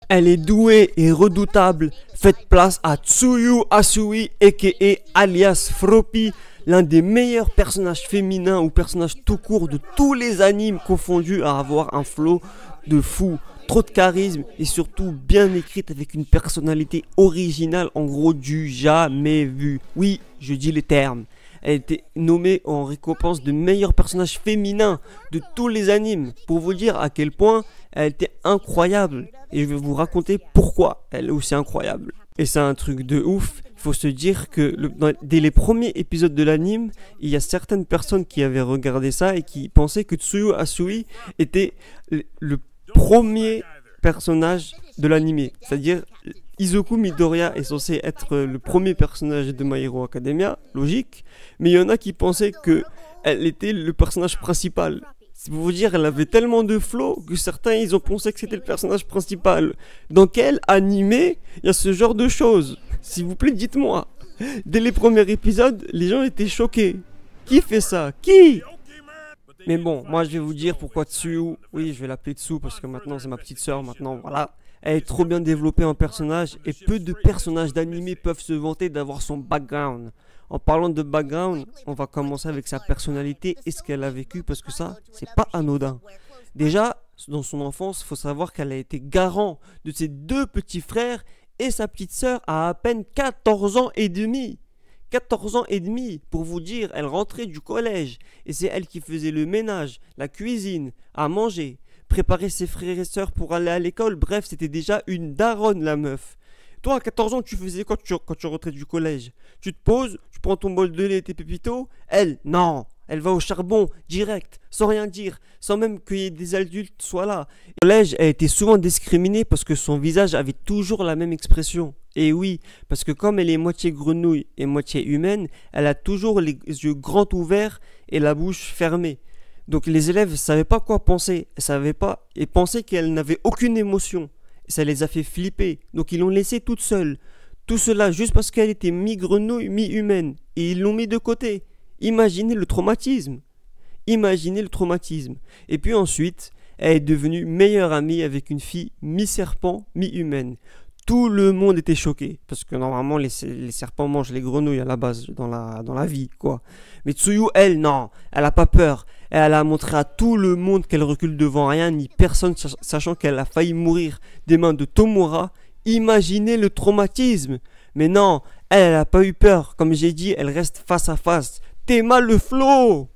Elle est douée et redoutable. Faites place à Tsuyu Asui, a.k.a. alias Froppy, l'un des meilleurs personnages féminins ou personnages tout court de tous les animes confondus à avoir un flow de fou. Trop de charisme et surtout bien écrite avec une personnalité originale, en gros du jamais vu. Oui, je dis les termes. Elle a été nommée en récompense de meilleur personnage féminin de tous les animes. Pour vous dire à quel point elle était incroyable. Et je vais vous raconter pourquoi elle est aussi incroyable. Et c'est un truc de ouf. Il faut se dire que dès les premiers épisodes de l'anime, il y a certaines personnes qui avaient regardé ça et qui pensaient que Tsuyu Asui était le premier personnage de l'anime. C'est-à-dire, Izuku Midoriya est censé être le premier personnage de My Hero Academia, logique, mais il y en a qui pensaient qu'elle était le personnage principal. C'est pour vous dire, elle avait tellement de flow que certains ils ont pensé que c'était le personnage principal. Dans quel animé il y a ce genre de choses? S'il vous plaît, dites-moi. Dès les premiers épisodes, les gens étaient choqués. Qui fait ça? Qui? Mais bon, moi je vais vous dire pourquoi Tsuyu. Oui, je vais l'appeler Tsu parce que maintenant c'est ma petite sœur. Maintenant, voilà. Elle est trop bien développée en personnage et peu de personnages d'anime peuvent se vanter d'avoir son background. En parlant de background, on va commencer avec sa personnalité et ce qu'elle a vécu parce que ça, c'est pas anodin. Déjà, dans son enfance, il faut savoir qu'elle a été garant de ses deux petits frères et sa petite sœur à peine 14 ans et demi. 14 ans et demi, pour vous dire, elle rentrait du collège et c'est elle qui faisait le ménage, la cuisine, à manger, préparer ses frères et sœurs pour aller à l'école. Bref, c'était déjà une daronne la meuf. Toi, à 14 ans, tu faisais quoi quand tu rentrais du collège? Tu te poses, tu prends ton bol de lait et tes pépitos. Elle, non, elle va au charbon, direct, sans rien dire, sans même qu'il y ait des adultes soient là. Au collège, elle était souvent discriminée parce que son visage avait toujours la même expression. Et oui, parce que comme elle est moitié grenouille et moitié humaine, elle a toujours les yeux grands ouverts et la bouche fermée. Donc les élèves ne savaient pas quoi penser, et pensaient qu'elle n'avait aucune émotion. Ça les a fait flipper, donc ils l'ont laissée toute seule. Tout cela juste parce qu'elle était mi-grenouille, mi-humaine. Et ils l'ont mis de côté. Imaginez le traumatisme. Imaginez le traumatisme. Et puis ensuite, elle est devenue meilleure amie avec une fille mi-serpent, mi-humaine. Tout le monde était choqué. Parce que normalement, les serpents mangent les grenouilles à la base, dans la vie, quoi. Mais Tsuyu, elle, non. Elle a pas peur. Elle a montré à tout le monde qu'elle recule devant rien, ni personne, sachant qu'elle a failli mourir des mains de Tomura. Imaginez le traumatisme. Mais non, elle a pas eu peur. Comme j'ai dit, elle reste face à face. T'es mal le flow.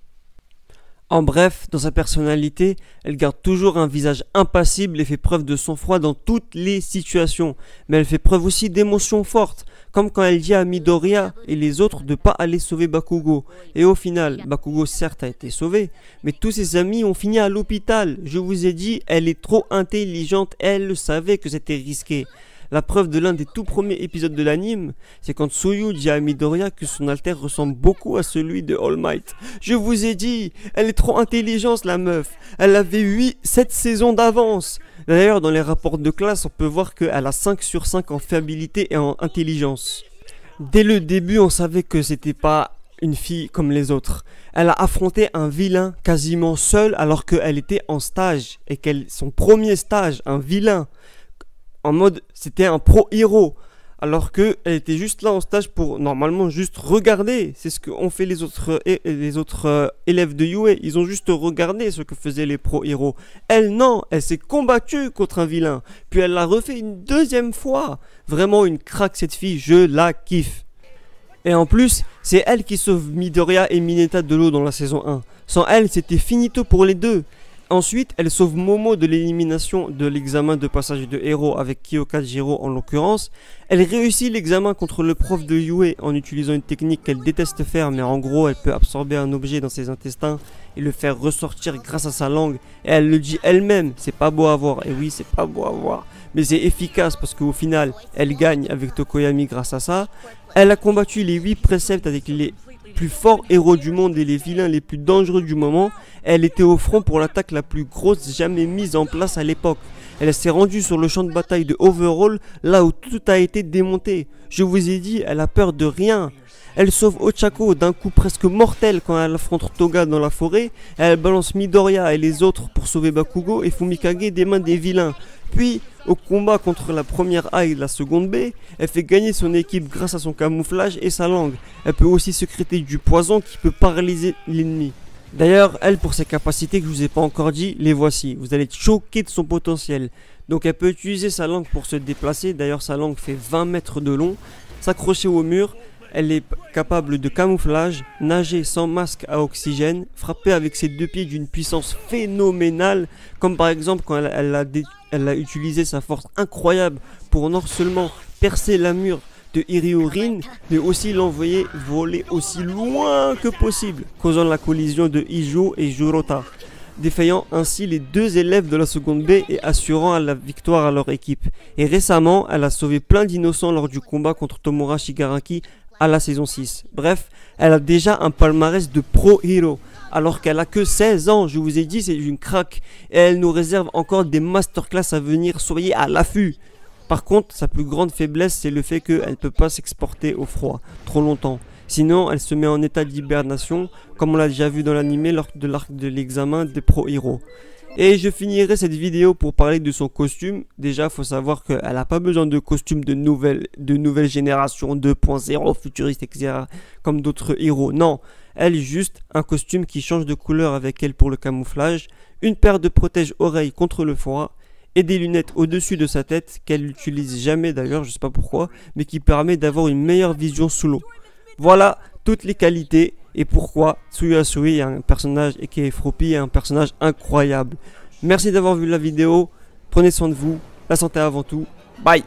En bref, dans sa personnalité, elle garde toujours un visage impassible et fait preuve de sang-froid dans toutes les situations. Mais elle fait preuve aussi d'émotions fortes, comme quand elle dit à Midoriya et les autres de ne pas aller sauver Bakugo. Et au final, Bakugo certes a été sauvé, mais tous ses amis ont fini à l'hôpital. Je vous ai dit, elle est trop intelligente, elle savait que c'était risqué. La preuve de l'un des tout premiers épisodes de l'anime, c'est quand Tsuyu dit à Midoriya que son alter ressemble beaucoup à celui de All Might. Je vous ai dit, elle est trop intelligente la meuf. Elle avait 7 saisons d'avance. D'ailleurs, dans les rapports de classe, on peut voir qu'elle a 5 sur 5 en fiabilité et en intelligence. Dès le début, on savait que c'était pas une fille comme les autres. Elle a affronté un vilain quasiment seule alors qu'elle était en stage. Et son premier stage, un vilain. En mode, c'était un pro-héros. Alors qu'elle était juste là en stage pour, normalement, juste regarder. C'est ce qu'ont fait les autres élèves de Yue. Ils ont juste regardé ce que faisaient les pro-héros. Elle, non, elle s'est combattue contre un vilain. Puis elle l'a refait une deuxième fois. Vraiment une craque cette fille, je la kiffe. Et en plus, c'est elle qui sauve Midoriya et Mineta de l'eau dans la saison 1. Sans elle, c'était finito pour les deux. Ensuite, elle sauve Momo de l'élimination de l'examen de passage de héros avec Kyokajiro en l'occurrence. Elle réussit l'examen contre le prof de Yue en utilisant une technique qu'elle déteste faire, mais en gros, elle peut absorber un objet dans ses intestins et le faire ressortir grâce à sa langue. Et elle le dit elle-même, c'est pas beau à voir. Et oui, c'est pas beau à voir, mais c'est efficace parce qu'au final, elle gagne avec Tokoyami grâce à ça. Elle a combattu les 8 préceptes avec les plus forts héros du monde et les vilains les plus dangereux du moment. Elle était au front pour l'attaque la plus grosse jamais mise en place à l'époque. Elle s'est rendue sur le champ de bataille de Overall, là où tout a été démonté. Je vous ai dit, elle a peur de rien. Elle sauve Ochako d'un coup presque mortel quand elle affronte Toga dans la forêt. Elle balance Midoriya et les autres pour sauver Bakugo et Fumikage des mains des vilains. Puis, au combat contre la première A et la seconde B, elle fait gagner son équipe grâce à son camouflage et sa langue. Elle peut aussi sécréter du poison qui peut paralyser l'ennemi. D'ailleurs, elle, pour ses capacités que je vous ai pas encore dit, les voici. Vous allez être choqués de son potentiel. Donc elle peut utiliser sa langue pour se déplacer. D'ailleurs, sa langue fait 20 mètres de long. S'accrocher au mur. Elle est capable de camouflage, nager sans masque à oxygène, frapper avec ses deux pieds d'une puissance phénoménale, comme par exemple quand elle a utilisé sa force incroyable pour non seulement percer la mur de Hiriurin, mais aussi l'envoyer voler aussi loin que possible, causant la collision de Ijo et Jurota, défaillant ainsi les deux élèves de la seconde B et assurant la victoire à leur équipe. Et récemment, elle a sauvé plein d'innocents lors du combat contre Tomura Shigaraki à la saison 6. Bref, elle a déjà un palmarès de pro-hero, alors qu'elle a que 16 ans, je vous ai dit, c'est une craque, et elle nous réserve encore des masterclass à venir, soyez à l'affût. Par contre, sa plus grande faiblesse, c'est le fait qu'elle ne peut pas s'exporter au froid trop longtemps. Sinon, elle se met en état d'hibernation, comme on l'a déjà vu dans l'anime lors de l'arc de l'examen des pro-héros. Et je finirai cette vidéo pour parler de son costume. Déjà, il faut savoir qu'elle n'a pas besoin de costume de nouvelle génération 2.0, futuriste, etc. comme d'autres héros. Non, elle juste un costume qui change de couleur avec elle pour le camouflage, une paire de protège-oreilles contre le froid, et des lunettes au-dessus de sa tête qu'elle n'utilise jamais d'ailleurs, je sais pas pourquoi, mais qui permet d'avoir une meilleure vision sous l'eau. Voilà toutes les qualités et pourquoi Tsuyu Asui est un personnage et qui est Froppy est un personnage incroyable. Merci d'avoir vu la vidéo, prenez soin de vous, la santé avant tout, bye.